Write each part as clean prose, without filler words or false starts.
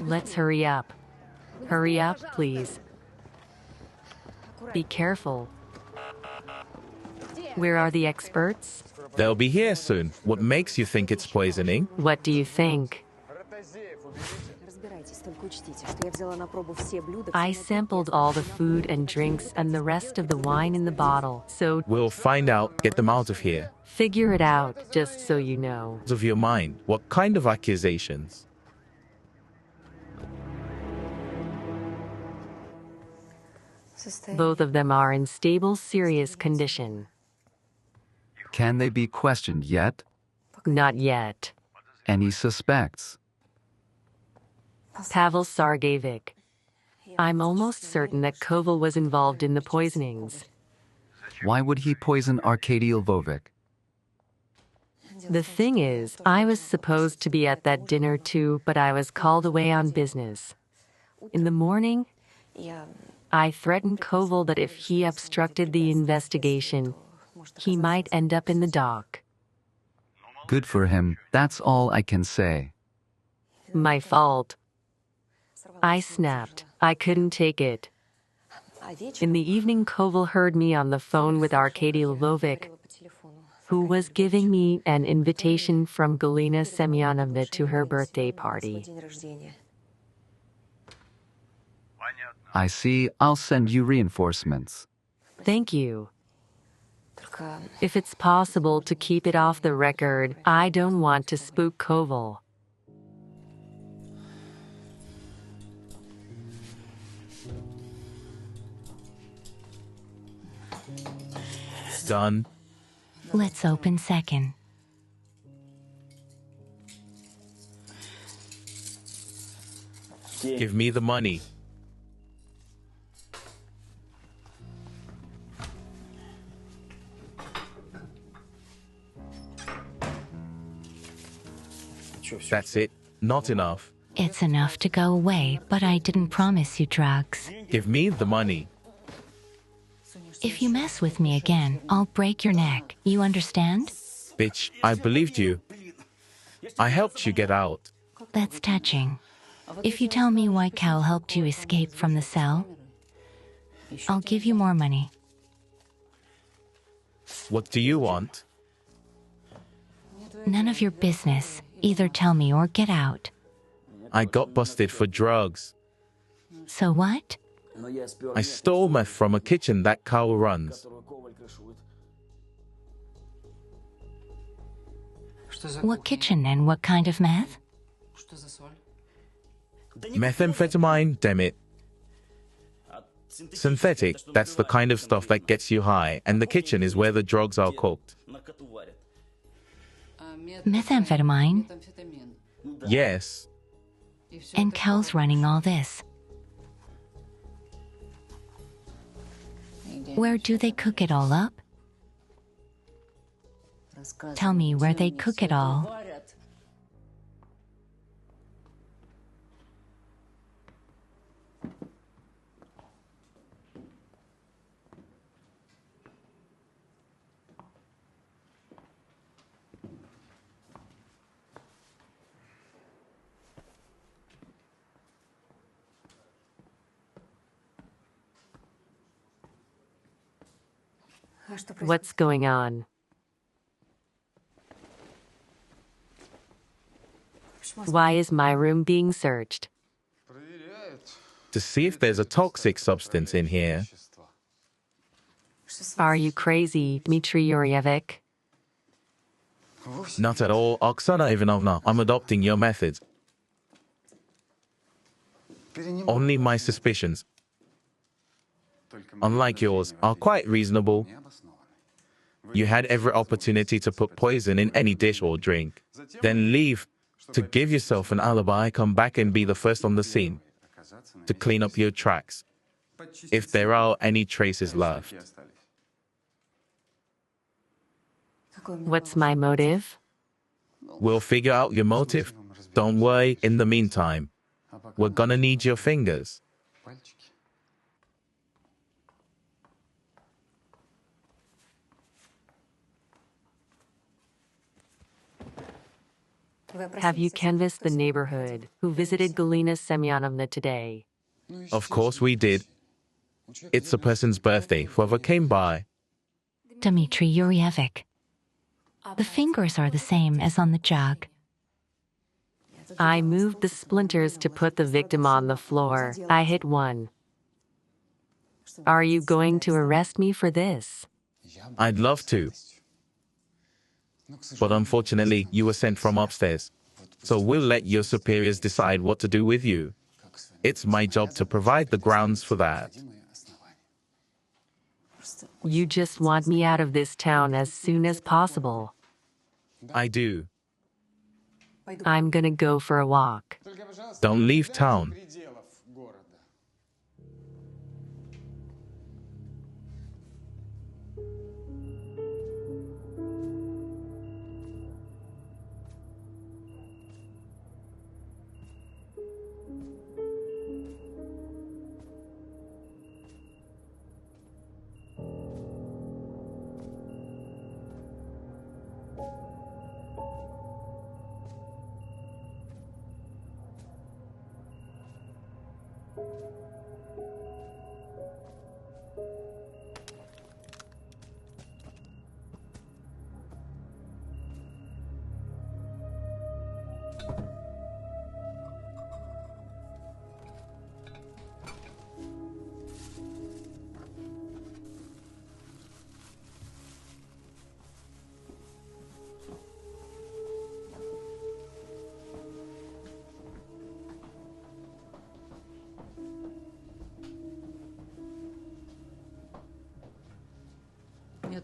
Let's hurry up. Hurry up, please. Be careful. Where are the experts? They'll be here soon. What makes you think it's poisoning? What do you think? I sampled all the food and drinks and the rest of the wine in the bottle, so We'll find out. Get them out of here. figure it out, just so you know. Of your mind. What kind of accusations? Both of them are in stable, serious condition. Can they be questioned yet? Not yet. Any suspects? Pavel Sergeyevich. I'm almost certain that Koval was involved in the poisonings. Why would he poison Arkady Lvovic? The thing is, I was supposed to be at that dinner too, but I was called away on business. In the morning, I threatened Koval that if he obstructed the investigation, he might end up in the dock. Good for him. That's all I can say. My fault. I snapped. I couldn't take it. In the evening, Koval heard me on the phone with Arkady Lvovic, who was giving me an invitation from Galina Semyonovna to her birthday party. I see. I'll send you reinforcements. Thank you. If it's possible to keep it off the record, I don't want to spook Koval. Done. Let's open second. Give me the money. That's it. Not enough. It's enough to go away, but I didn't promise you drugs. Give me the money. If you mess with me again, I'll break your neck. You understand? Bitch, I believed you. I helped you get out. That's touching. If you tell me why Cal helped you escape from the cell, I'll give you more money. What do you want? None of your business. Either tell me or get out. I got busted for drugs. So what? I stole meth from a kitchen that Cal runs. What kitchen and what kind of meth? Methamphetamine, damn it. Synthetic, that's the kind of stuff that gets you high, and the kitchen is where the drugs are cooked. Methamphetamine? Yes. And Cal's running all this. Where do they cook it all up? Tell me where they cook it all. What's going on? Why is my room being searched? To see if there's a toxic substance in here. Are you crazy, Dmitry Yuryevich? Not at all, Oksana Ivanovna. I'm adopting your methods. Only my suspicions, unlike yours, are quite reasonable. You had every opportunity to put poison in any dish or drink. Then leave to give yourself an alibi, come back and be the first on the scene to clean up your tracks, if there are any traces left. What's my motive? We'll figure out your motive. Don't worry, in the meantime, we're gonna need your fingers. Have you canvassed the neighborhood who visited Galina Semyonovna today? Of course we did. It's a person's birthday. Whoever came by. Dmitry Yuryevic. The fingers are the same as on the jug. I moved the splinters to put the victim on the floor. I hit one. Are you going to arrest me for this? I'd love to. But unfortunately, you were sent from upstairs. So we'll let your superiors decide what to do with you. It's my job to provide the grounds for that. You just want me out of this town as soon as possible. I do. I'm gonna go for a walk. Don't leave town.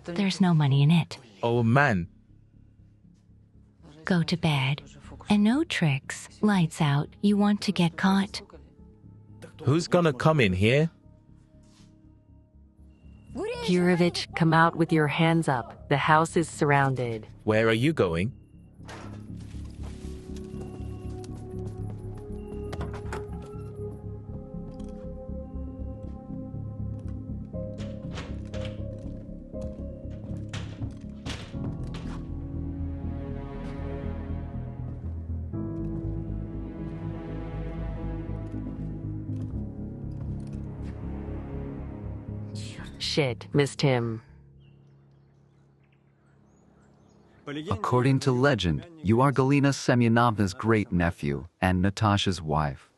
There's no money in it. Oh man, Go to bed. And no tricks. Lights out. You want to get caught? who's gonna come in here? Yurovich, come out with your hands up. The house is surrounded. Where are you going? Shit, missed him. According to legend, you are Galina Semyonovna's great-nephew and Natasha's wife.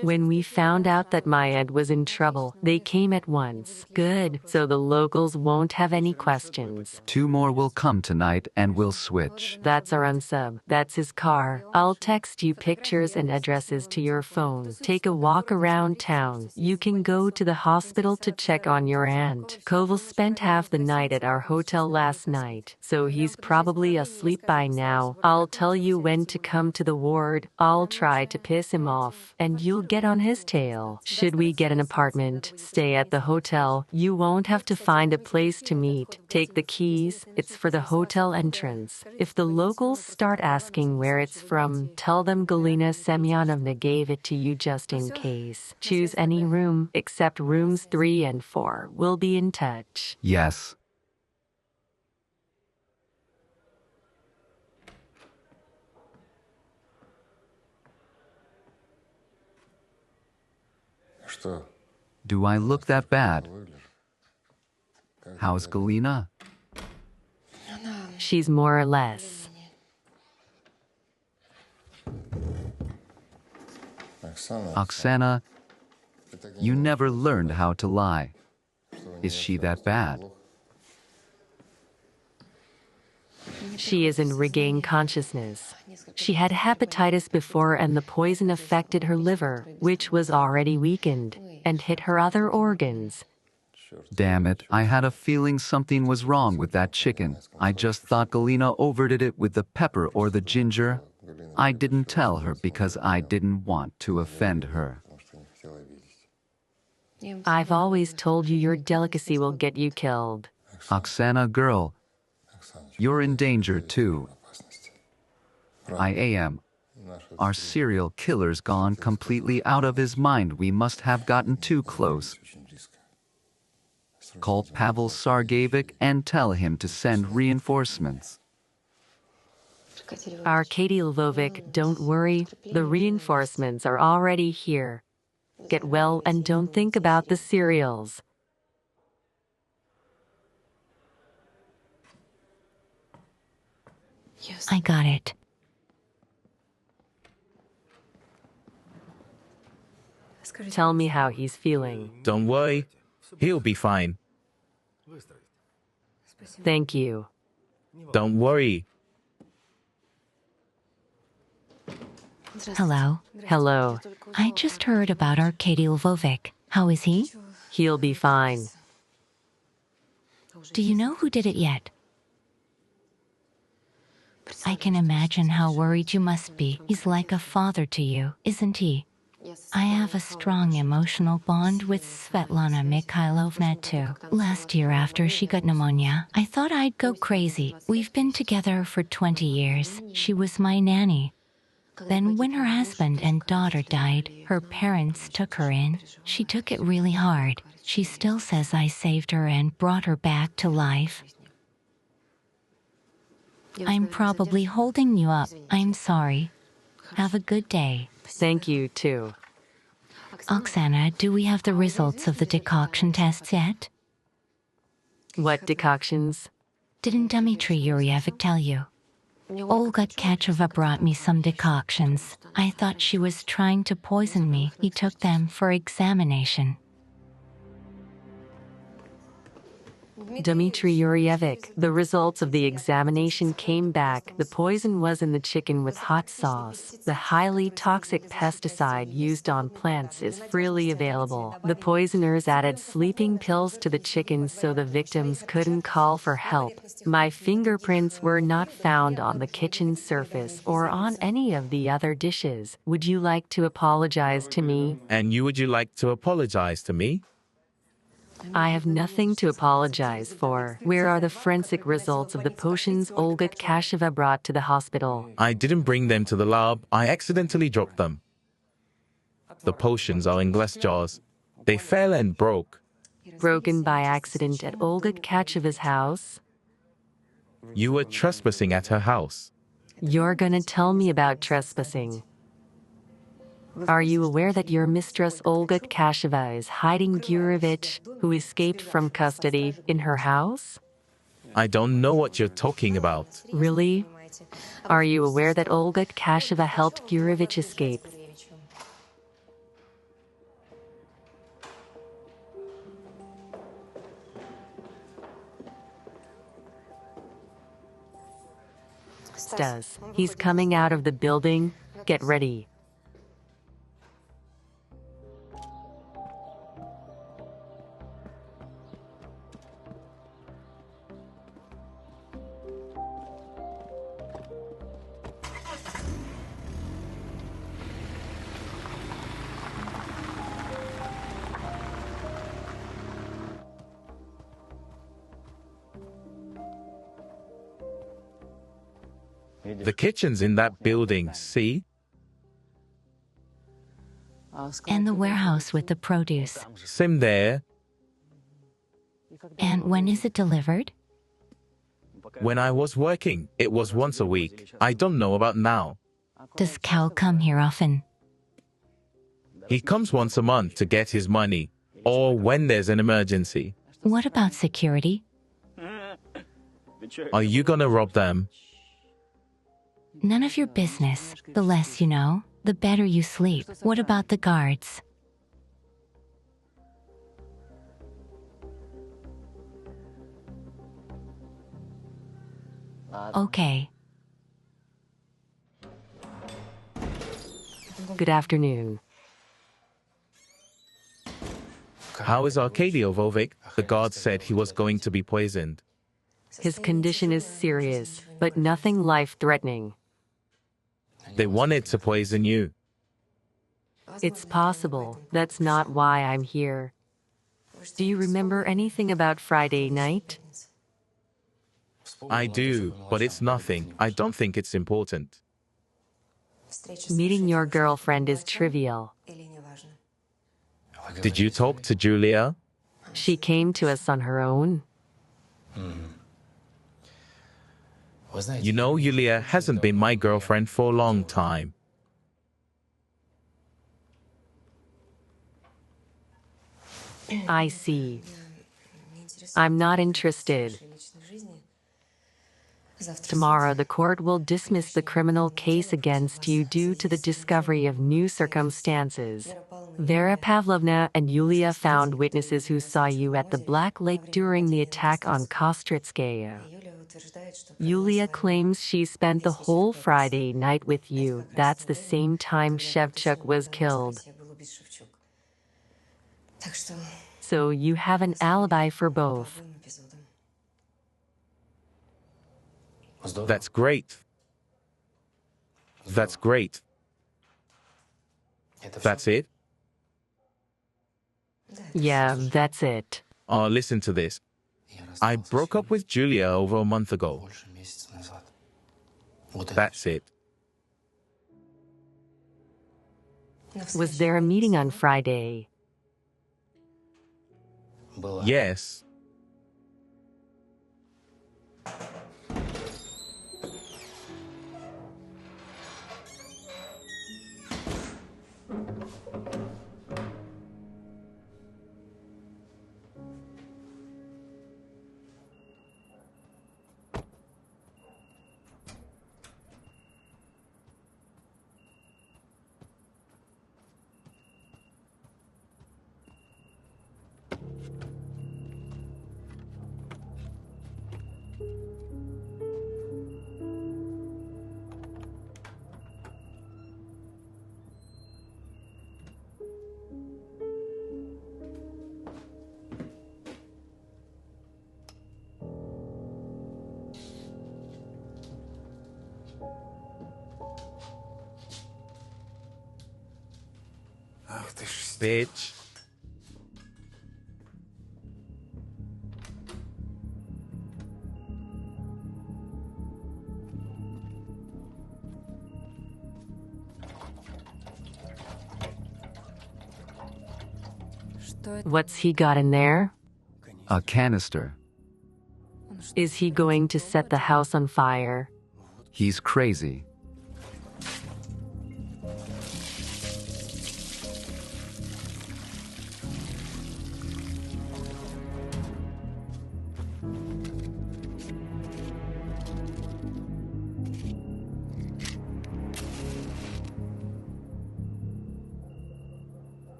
When we found out that my aunt was in trouble, they came at once. Good, so the locals won't have any questions. 2 more will come tonight and we'll switch. That's our unsub. That's his car. I'll text you pictures and addresses to your phone. Take a walk around town. You can go to the hospital to check on your aunt. Koval spent half the night at our hotel last night, so he's probably asleep by now. I'll tell you when to come to the ward. I'll try to piss him off, and you'll get on his tail. Should we get an apartment, stay at the hotel. You won't have to find a place to meet. Take the keys. It's for the hotel entrance. If the locals start asking where it's from, tell them Galina Semyonovna gave it to you just in case. Choose any room except rooms 3 and 4. We'll be in touch. Yes. Do I look that bad? How's Galina? She's more or less. Oksana, you never learned how to lie. Is she that bad? She isn't regained consciousness. She had hepatitis before and the poison affected her liver, which was already weakened, and hit her other organs. Damn it, I had a feeling something was wrong with that chicken. I just thought Galina overdid it with the pepper or the ginger. I didn't tell her because I didn't want to offend her. I've always told you your delicacy will get you killed. Oksana, girl, you're in danger too. I am. Our serial killer's gone completely out of his mind. We must have gotten too close. Call Pavel Sergeevich and tell him to send reinforcements. Arkady Lvovic, don't worry, the reinforcements are already here. Get well and don't think about the cereals. I got it. Tell me how he's feeling. Don't worry, he'll be fine. Thank you. Don't worry. Hello. Hello. I just heard about Arkady Lvovic. How is he? He'll be fine. Do you know who did it yet? I can imagine how worried you must be. He's like a father to you, isn't he? I have a strong emotional bond with Svetlana Mikhailovna too. Last year after she got pneumonia, I thought I'd go crazy. We've been together for 20 years. She was my nanny. Then when her husband and daughter died, her parents took her in. She took it really hard. She still says I saved her and brought her back to life. I'm probably holding you up. I'm sorry. Have a good day. Thank you, too. Oksana, do we have the results of the decoction tests yet? What decoctions? Didn't Dmitry Yuryevic tell you? Olga Tkacheva brought me some decoctions. I thought she was trying to poison me. He took them for examination. Dmitry Yuryevic, the results of the examination came back. The poison was in the chicken with hot sauce. The highly toxic pesticide used on plants is freely available. The poisoners added sleeping pills to the chicken so the victims couldn't call for help. My fingerprints were not found on the kitchen surface or on any of the other dishes. Would you like to apologize to me? And would you like to apologize to me? I have nothing to apologize for. Where are the forensic results of the potions Olga Tkacheva brought to the hospital? I didn't bring them to the lab. I accidentally dropped them. The potions are in glass jars. They fell and broke. Broken by accident at Olga Tkacheva's house? You were trespassing at her house. You're gonna tell me about trespassing. Are you aware that your mistress Olga Tkacheva is hiding Gurevich, who escaped from custody, in her house? I don't know what you're talking about. Really? Are you aware that Olga Tkacheva helped Gurevich escape? Does. He's coming out of the building. Get ready. The kitchen's in that building, see? And the warehouse with the produce. Same there. And when is it delivered? When I was working, it was once a week. I don't know about now. Does Cal come here often? He comes once a month to get his money, or when there's an emergency. What about security? Are you gonna rob them? None of your business. The less you know, the better you sleep. What about the guards? Okay. Good afternoon. How is Arkady Lvovic? The guard said he was going to be poisoned. His condition is serious, but nothing life-threatening. They wanted to poison you. It's possible. That's not why I'm here. Do you remember anything about Friday night? I do, but it's nothing. I don't think it's important. Meeting your girlfriend is trivial. Did you talk to Julia? She came to us on her own. You know, Yulia hasn't been my girlfriend for a long time. I see. I'm not interested. Tomorrow, the court will dismiss the criminal case against you due to the discovery of new circumstances. Vera Pavlovna and Yulia found witnesses who saw you at the Black Lake during the attack on Kostritskaya. Yulia claims she spent the whole Friday night with you. That's the same time Shevchuk was killed. So you have an alibi for both. That's great. That's great. That's it? Yeah, that's it. Oh, listen to this. I broke up with Julia over a month ago. That's it. Was there a meeting on Friday? Yes. Bitch. What's he got in there? A canister. Is he going to set the house on fire? He's crazy.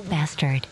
Bastard.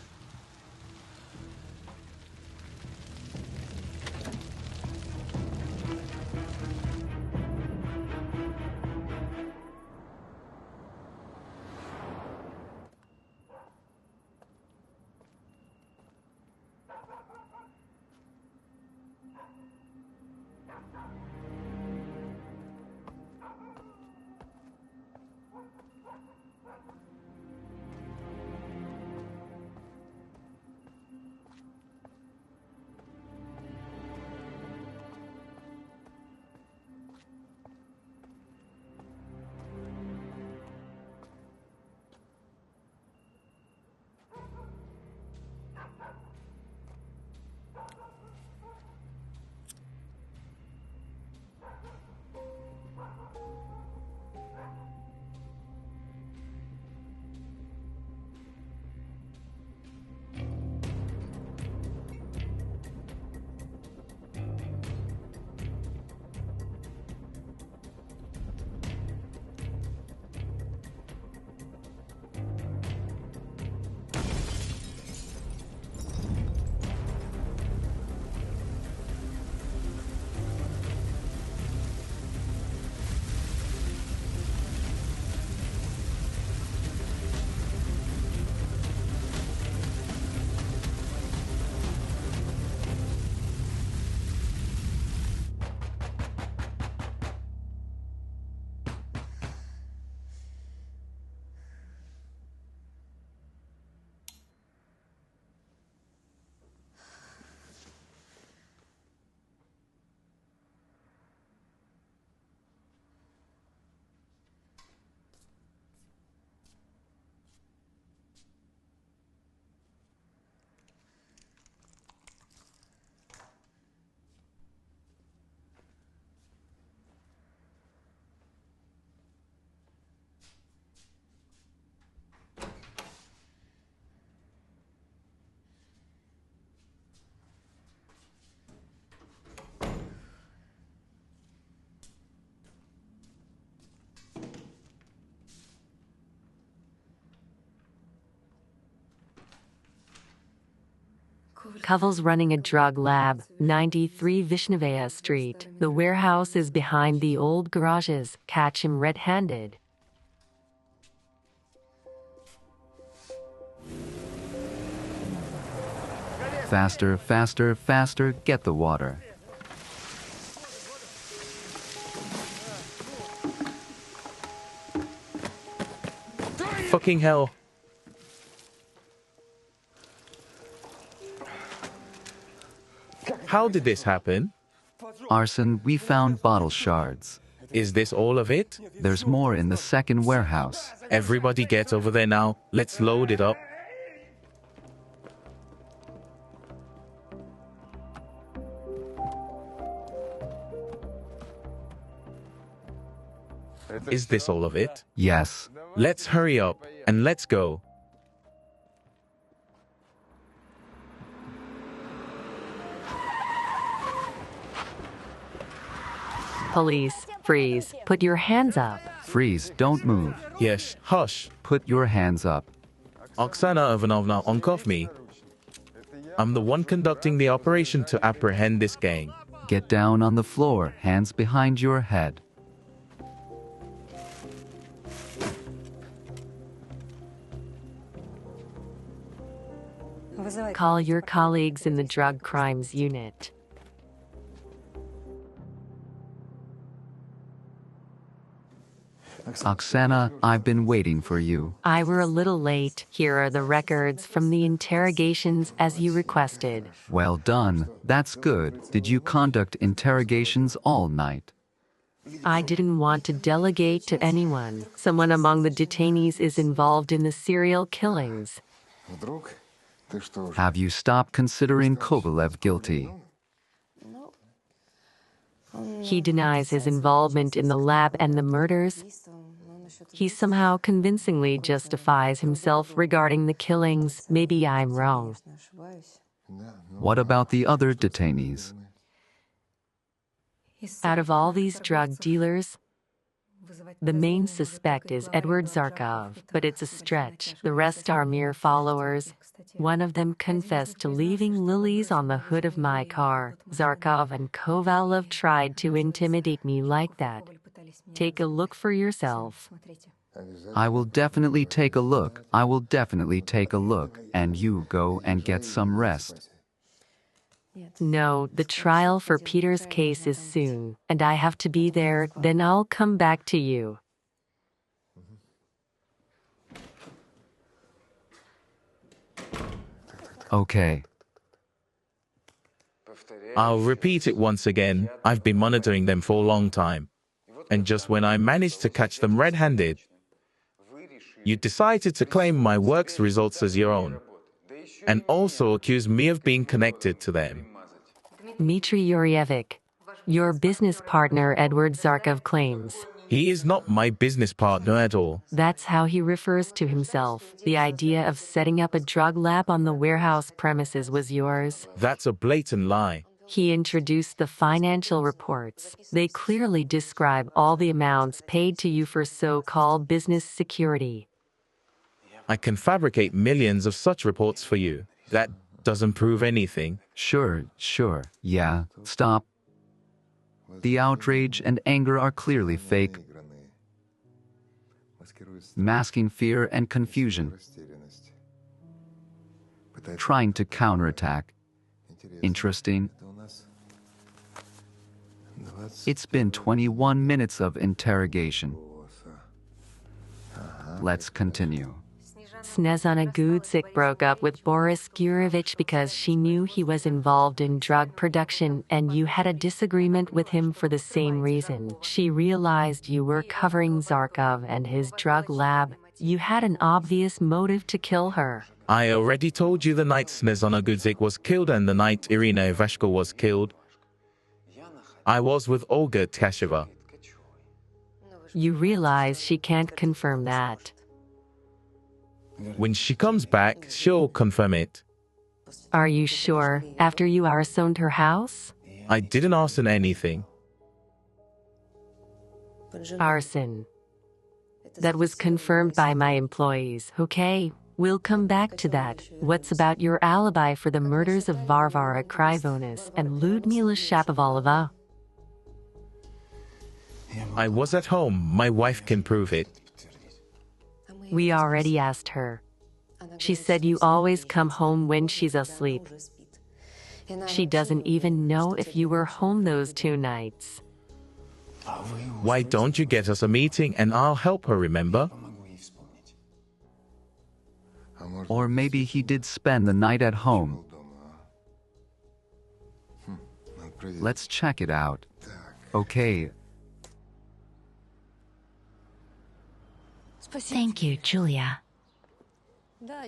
Koval's running a drug lab, 93 Vishnevaya Street. The warehouse is behind the old garages. Catch him red-handed. Faster, faster, faster, get the water. Fucking hell. How did this happen? Arson, we found bottle shards. Is this all of it? There's more in the second warehouse. Everybody get over there now. Let's load it up. Is this all of it? Yes. Let's hurry up and let's go. Police, freeze. Put your hands up. Freeze, don't move. Yes, hush. Put your hands up. Oksana Ivanovna, uncuff me. I'm the one conducting the operation to apprehend this gang. Get down on the floor, hands behind your head. Call your colleagues in the drug crimes unit. Oksana, I've been waiting for you. I were a little late. Here are the records from the interrogations as you requested. Well done. That's good. Did you conduct interrogations all night? I didn't want to delegate to anyone. Someone among the detainees is involved in the serial killings. Have you stopped considering Kovalev guilty? He denies his involvement in the lab and the murders. He somehow convincingly justifies himself regarding the killings. Maybe I'm wrong. What about the other detainees? Out of all these drug dealers, the main suspect is Edward Zarkov, but it's a stretch. The rest are mere followers. One of them confessed to leaving Lilies on the hood of my car. Zarkov and Kovalov tried to intimidate me like that. Take a look for yourself. I will definitely take a look. I will definitely take a look. And you go and get some rest. No, the trial for Peter's case is soon, and I have to be there. Then I'll come back to you. Okay. I'll repeat it once again. I've been monitoring them for a long time. And just when I managed to catch them red-handed, you decided to claim my work's results as your own, and also accuse me of being connected to them. Dmitry Yuryevic, your business partner Edward Zarkov claims. He is not my business partner at all. That's how he refers to himself. The idea of setting up a drug lab on the warehouse premises was yours. That's a blatant lie. He introduced the financial reports. They clearly describe all the amounts paid to you for so-called business security. I can fabricate millions of such reports for you. That doesn't prove anything. Sure. Yeah, stop. The outrage and anger are clearly fake, masking fear and confusion, trying to counterattack. Interesting. It's been 21 minutes of interrogation. Let's continue. Snezana Gudzik broke up with Boris Gurevich because she knew he was involved in drug production and you had a disagreement with him for the same reason. She realized you were covering Zarkov and his drug lab. You had an obvious motive to kill her. I already told you the night Snezana Gudzik was killed and the night Irina Ivashko was killed. I was with Olga Tkacheva. You realize she can't confirm that. When she comes back, she'll confirm it. Are you sure? After you arsoned her house? I didn't arson anything. Arson. That was confirmed by my employees, okay? We'll come back to that. What's about your alibi for the murders of Varvara Krivonis and Ludmila Shapovalova? I was at home. My wife can prove it. We already asked her. She said you always come home when she's asleep. She doesn't even know if you were home those 2 nights. Why don't you get us a meeting and I'll help her remember? Or maybe he did spend the night at home. Let's check it out. Okay. Thank you, Julia.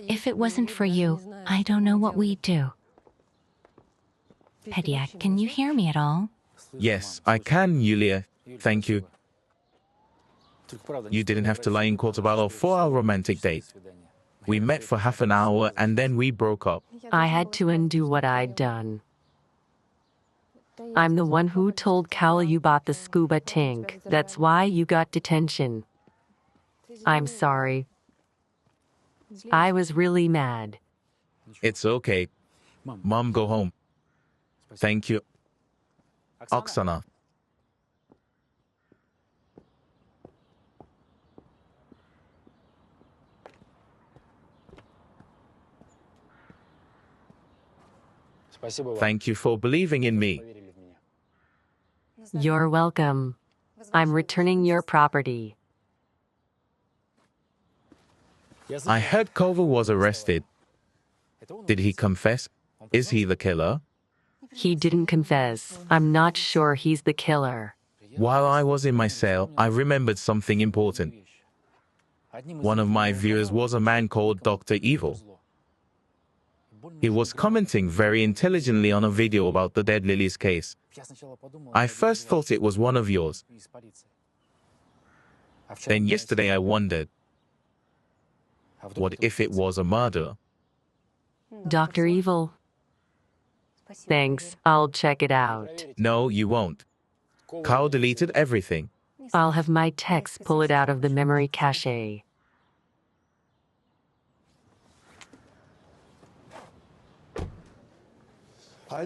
If it wasn't for you, I don't know what we'd do. Pediac, can you hear me at all? Yes, I can, Yulia. Thank you. You didn't have to lie in Poltava for our romantic date. We met for half an hour and then we broke up. I had to undo what I'd done. I'm the one who told Cowell you bought the scuba tank. That's why you got detention. I'm sorry. I was really mad. It's okay. Mom, go home. Thank you. Oksana. Thank you for believing in me. You're welcome. I'm returning your property. I heard Koval was arrested. Did he confess? Is he the killer? He didn't confess. I'm not sure he's the killer. While I was in my cell, I remembered something important. One of my viewers was a man called Dr. Evil. He was commenting very intelligently on a video about the dead Lilies case. I first thought it was one of yours. Then yesterday I wondered, what if it was a murder? Dr. Evil. Thanks, I'll check it out. No, you won't. Kyle deleted everything. I'll have my texts pull it out of the memory cache.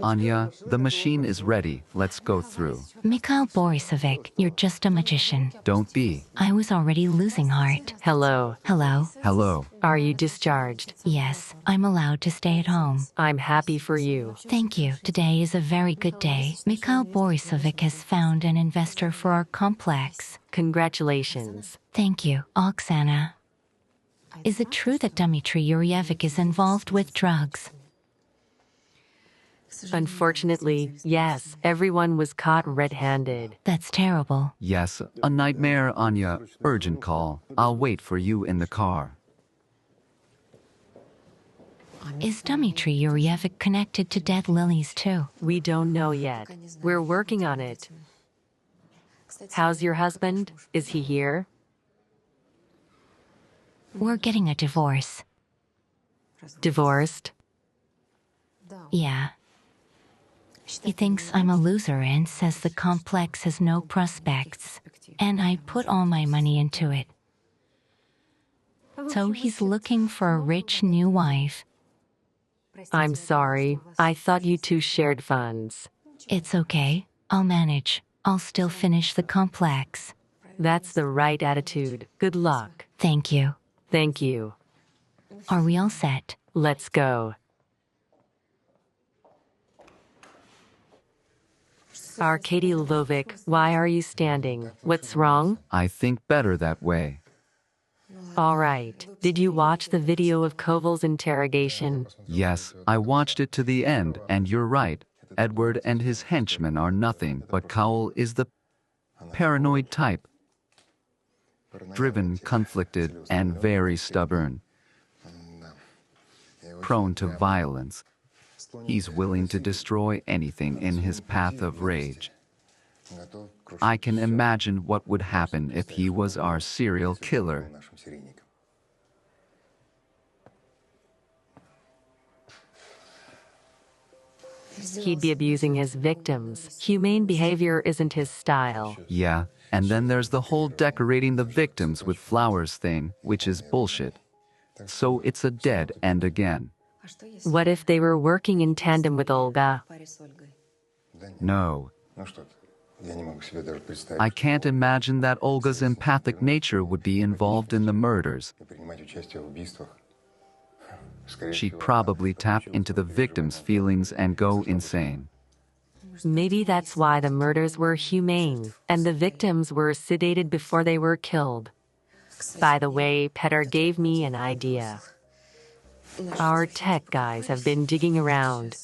Anya, the machine is ready. Let's go through. Mikhail Borisovich, you're just a magician. Don't be. I was already losing heart. Hello. Hello? Hello. Are you discharged? Yes, I'm allowed to stay at home. I'm happy for you. Thank you. Today is a very good day. Mikhail Borisovich has found an investor for our complex. Congratulations. Thank you, Oksana. Is it true that Dmitry Yurevich is involved with drugs? Unfortunately, yes, everyone was caught red-handed. That's terrible. Yes, a nightmare, Anya. Urgent call. I'll wait for you in the car. Is Dmitry Yurevich connected to dead Lilies too? We don't know yet. We're working on it. How's your husband? Is he here? We're getting a divorce. Divorced? Yeah. He thinks I'm a loser and says the complex has no prospects. And I put all my money into it. So he's looking for a rich new wife. I'm sorry. I thought you two shared funds. It's okay. I'll manage. I'll still finish the complex. That's the right attitude. Good luck. Thank you. Thank you. Are we all set? Let's go. Arkady Lvovic, why are you standing? What's wrong? I think better that way. All right. Did you watch the video of Koval's interrogation? Yes, I watched it to the end, and you're right. Edward and his henchmen are nothing, but Cowell is the paranoid type. Driven, conflicted, and very stubborn. Prone to violence. He's willing to destroy anything in his path of rage. I can imagine what would happen if he was our serial killer. He'd be abusing his victims. Humane behavior isn't his style. Yeah, and then there's the whole decorating the victims with flowers thing, which is bullshit. So it's a dead end again. What if they were working in tandem with Olga? No. I can't imagine that Olga's empathic nature would be involved in the murders. She'd probably tap into the victim's feelings and go insane. Maybe that's why the murders were humane, and the victims were sedated before they were killed. By the way, Petter gave me an idea. Our tech guys have been digging around.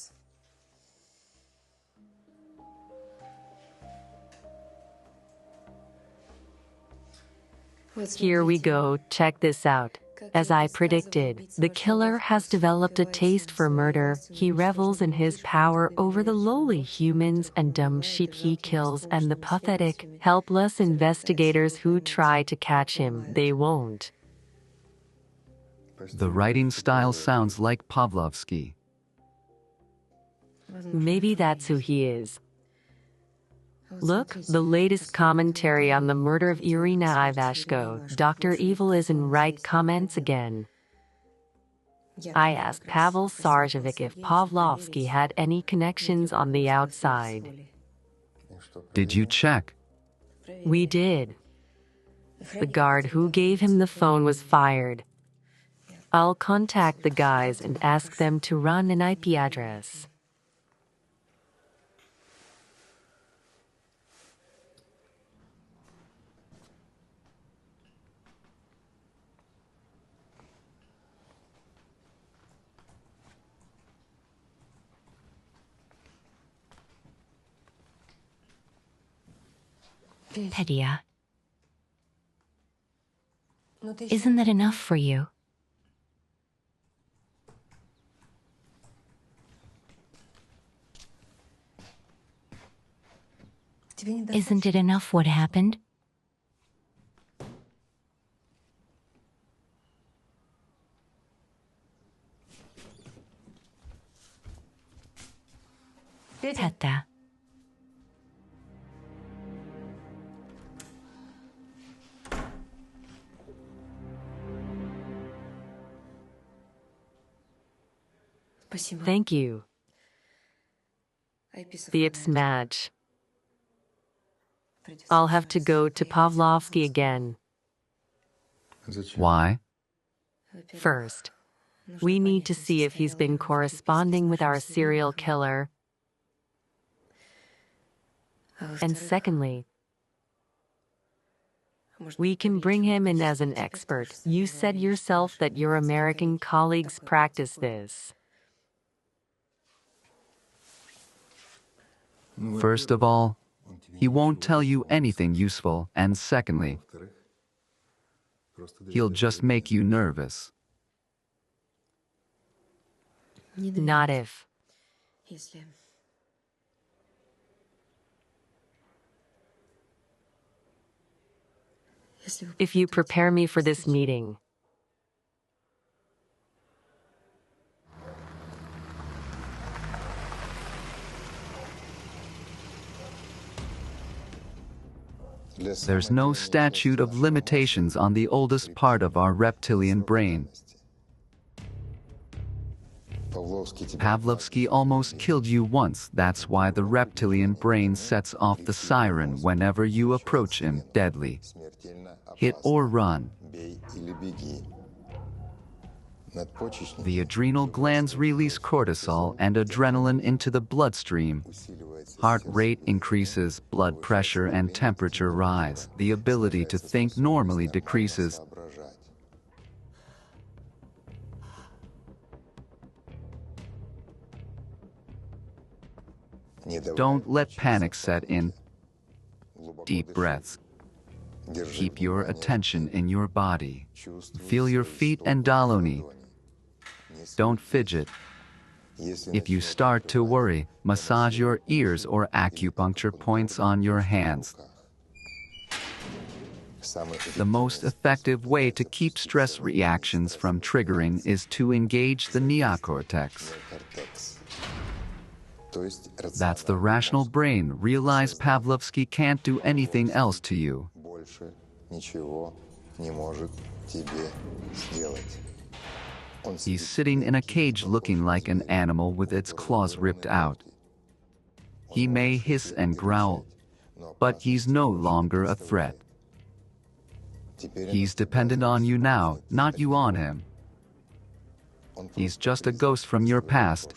Here we go, check this out. As I predicted, the killer has developed a taste for murder. He revels in his power over the lowly humans and dumb sheep he kills, and the pathetic, helpless investigators who try to catch him. They won't. The writing style sounds like Pavlovsky. Maybe that's who he is. Look, the latest commentary on the murder of Irina Ivashko. Dr. Evil is in right comments again. I asked Pavel Sarjevic if Pavlovsky had any connections on the outside. Did you check? We did. The guard who gave him the phone was fired. I'll contact the guys and ask them to run an IP address. Pedia, isn't that enough for you? Isn't it enough what happened? Peta. Thank you. The IPS match. I'll have to go to Pavlovsky again. Why? First, we need to see if he's been corresponding with our serial killer. And secondly, we can bring him in as an expert. You said yourself that your American colleagues practice this. First of all, he won't tell you anything useful, and secondly, he'll just make you nervous. Not if. If you prepare me for this meeting. There's no statute of limitations on the oldest part of our reptilian brain. Pavlovsky almost killed you once. That's why the reptilian brain sets off the siren whenever you approach him deadly. Hit or run. The adrenal glands release cortisol and adrenaline into the bloodstream. Heart rate increases, blood pressure and temperature rise. The ability to think normally decreases. Don't let panic set in. Deep breaths. Keep your attention in your body. Feel your feet and doloni. Don't fidget. If you start to worry, massage your ears or acupuncture points on your hands. The most effective way to keep stress reactions from triggering is to engage the neocortex. That's the rational brain. Realize Pavlovsky can't do anything else to you. He's sitting in a cage looking like an animal with its claws ripped out. He may hiss and growl, but he's no longer a threat. He's dependent on you now, not you on him. He's just a ghost from your past.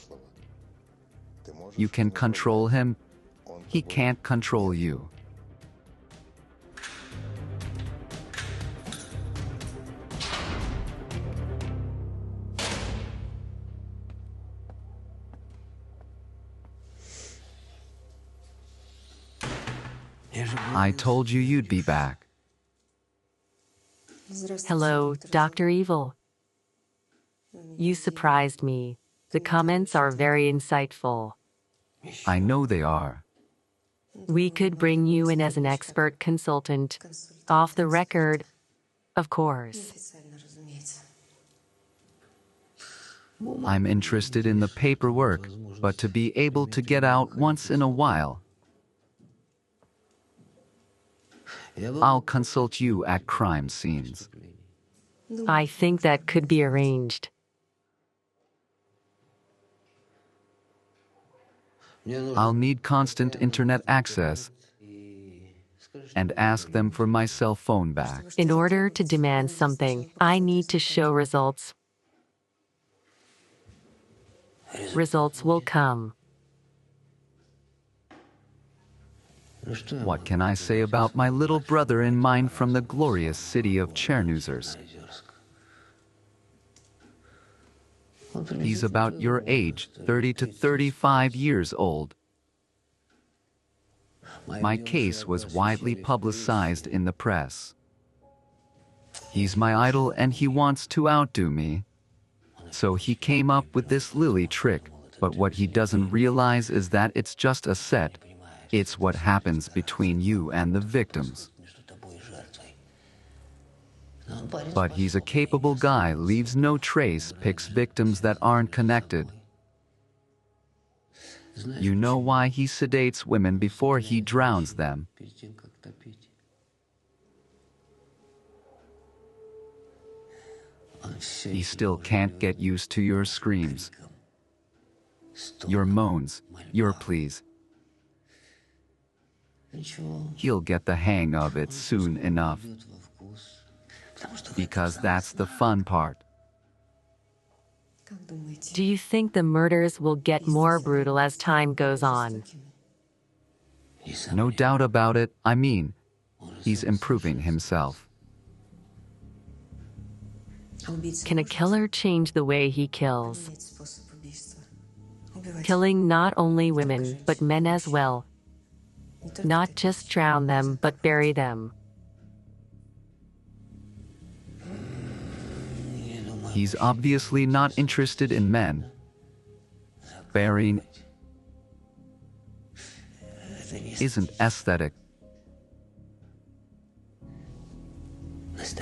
You can control him. He can't control you. I told you you'd be back. Hello, Dr. Evil. You surprised me. The comments are very insightful. I know they are. We could bring you in as an expert consultant. Off the record, of course. I'm interested in the paperwork, but to be able to get out once in a while. I'll consult you at crime scenes. I think that could be arranged. I'll need constant internet access and ask them for my cell phone back. In order to demand something, I need to show results. Results will come. What can I say about my little brother in mine from the glorious city of Chernozersk? He's about your age, 30 to 35 years old. My case was widely publicized in the press. He's my idol and he wants to outdo me. So he came up with this Lily trick, but what he doesn't realize is that it's just a set. It's what happens between you and the victims. But he's a capable guy, leaves no trace, picks victims that aren't connected. You know why he sedates women before he drowns them. He still can't get used to your screams, your moans, your pleas. He'll get the hang of it soon enough, because that's the fun part. Do you think the murders will get more brutal as time goes on? No doubt about it. I mean, he's improving himself. Can a killer change the way he kills? Killing not only women, but men as well. Not just drown them, but bury them. He's obviously not interested in men. Burying isn't aesthetic.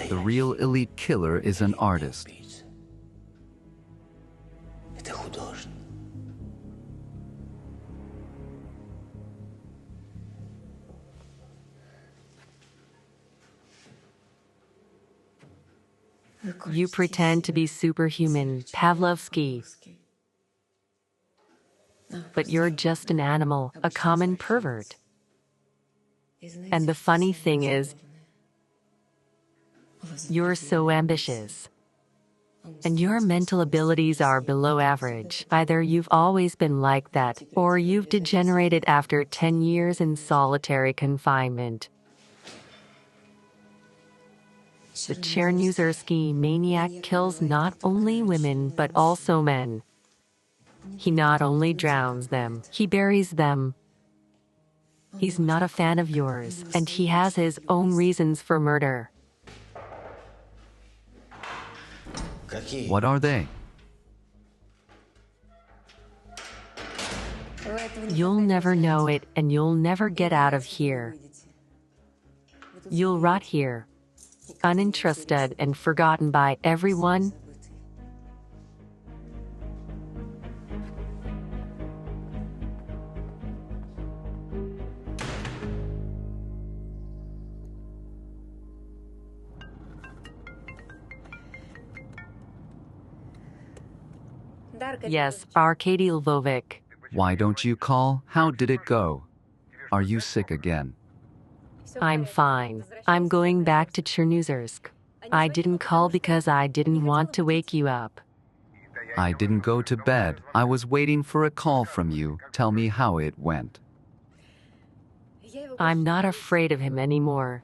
The real elite killer is an artist. You pretend to be superhuman, Pavlovsky. But you're just an animal, a common pervert. And the funny thing is, you're so ambitious. And your mental abilities are below average. Either you've always been like that, or you've degenerated after 10 years in solitary confinement. The Chernuzersky maniac kills not only women, but also men. He not only drowns them, he buries them. He's not a fan of yours, and he has his own reasons for murder. What are they? You'll never know it, and you'll never get out of here. You'll rot here, uninterested and forgotten by everyone. Yes, Arkady Lvovic. Why don't you call? How did it go? Are you sick again? I'm fine. I'm going back to Chernozersk. I didn't call because I didn't want to wake you up. I didn't go to bed. I was waiting for a call from you. Tell me how it went. I'm not afraid of him anymore.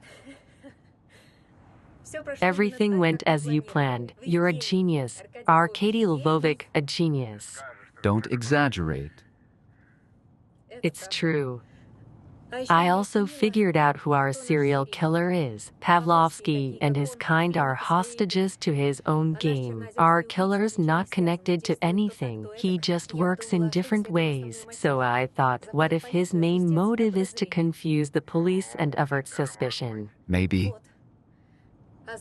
Everything went as you planned. You're a genius. Arkady Lvovic, a genius. Don't exaggerate. It's true. I also figured out who our serial killer is. Pavlovsky and his kind are hostages to his own game. Our killer's not connected to anything. He just works in different ways. So I thought, what if his main motive is to confuse the police and avert suspicion? Maybe.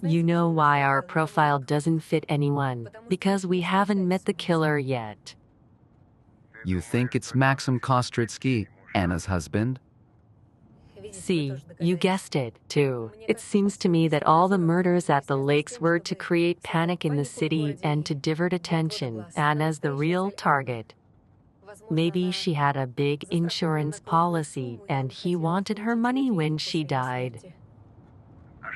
You know why our profile doesn't fit anyone? Because we haven't met the killer yet. You think it's Maxim Kostritsky, Anna's husband? See, you guessed it, too. It seems to me that all the murders at the lakes were to create panic in the city and to divert attention. Anna's the real target. Maybe she had a big insurance policy and he wanted her money when she died.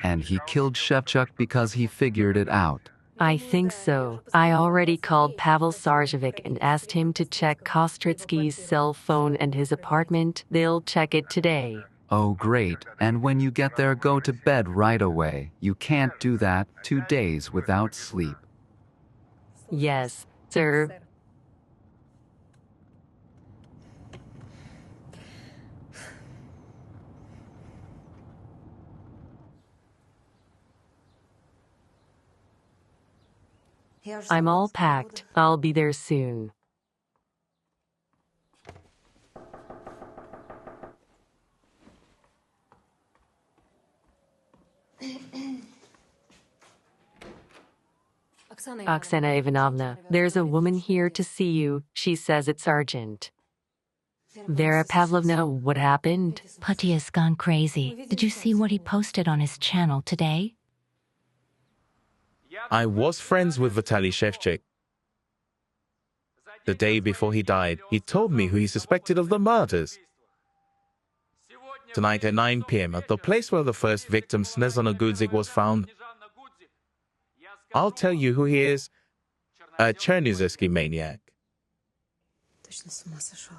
And he killed Shevchuk because he figured it out. I think so. I already called Pavel Sarjevic and asked him to check Kostritsky's cell phone and his apartment. They'll check it today. Oh, great. And when you get there, go to bed right away. You can't do that 2 days without sleep. Yes, sir. I'm all packed. I'll be there soon. Oksana Ivanovna, there's a woman here to see you. She says it's urgent. Vera Pavlovna, what happened? Putty has gone crazy. Did you see what he posted on his channel today? I was friends with Vitaly Shevchuk. The day before he died, he told me who he suspected of the murders. Tonight at 9 p.m. at the place where the first victim, Snezana Gudzik, was found, I'll tell you who he is. A Chernozerski maniac. Точно с ума сошел.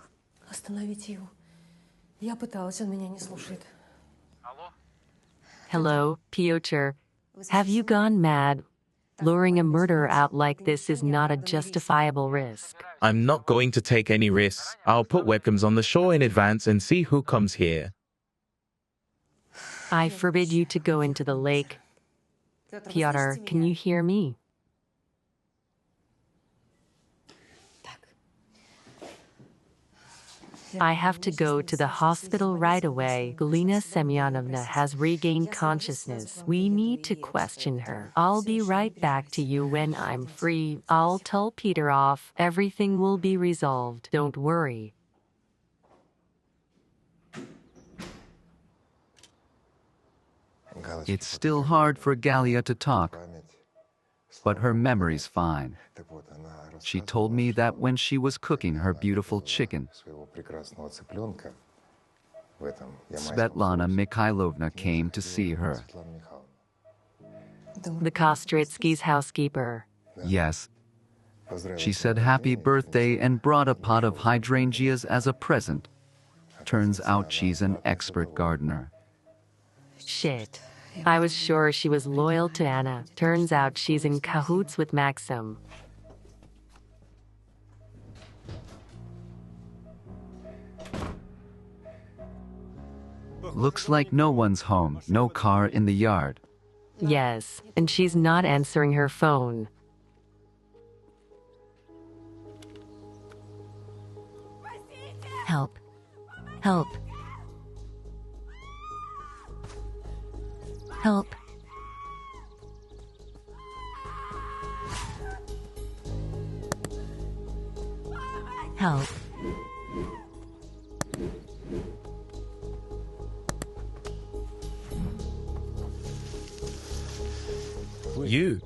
Остановите его. Я пыталась, он меня не слушает. Hello, Pyotr. Have you gone mad? Luring a murderer out like this is not a justifiable risk. I'm not going to take any risks. I'll put webcams on the shore in advance and see who comes here. I forbid you to go into the lake. Pyotr, can you hear me? I have to go to the hospital right away. Galina Semyonovna has regained consciousness. We need to question her. I'll be right back to you when I'm free. I'll tell Peter off. Everything will be resolved. Don't worry. It's still hard for Galia to talk, but her memory's fine. She told me that when she was cooking her beautiful chicken, Svetlana Mikhailovna came to see her. The Kostritsky's housekeeper. Yes. She said happy birthday and brought a pot of hydrangeas as a present. Turns out she's an expert gardener. Shit. I was sure she was loyal to Anna. Turns out she's in cahoots with Maxim. Looks like no one's home, no car in the yard. Yes, and she's not answering her phone. Help. Help. Help. Help. You.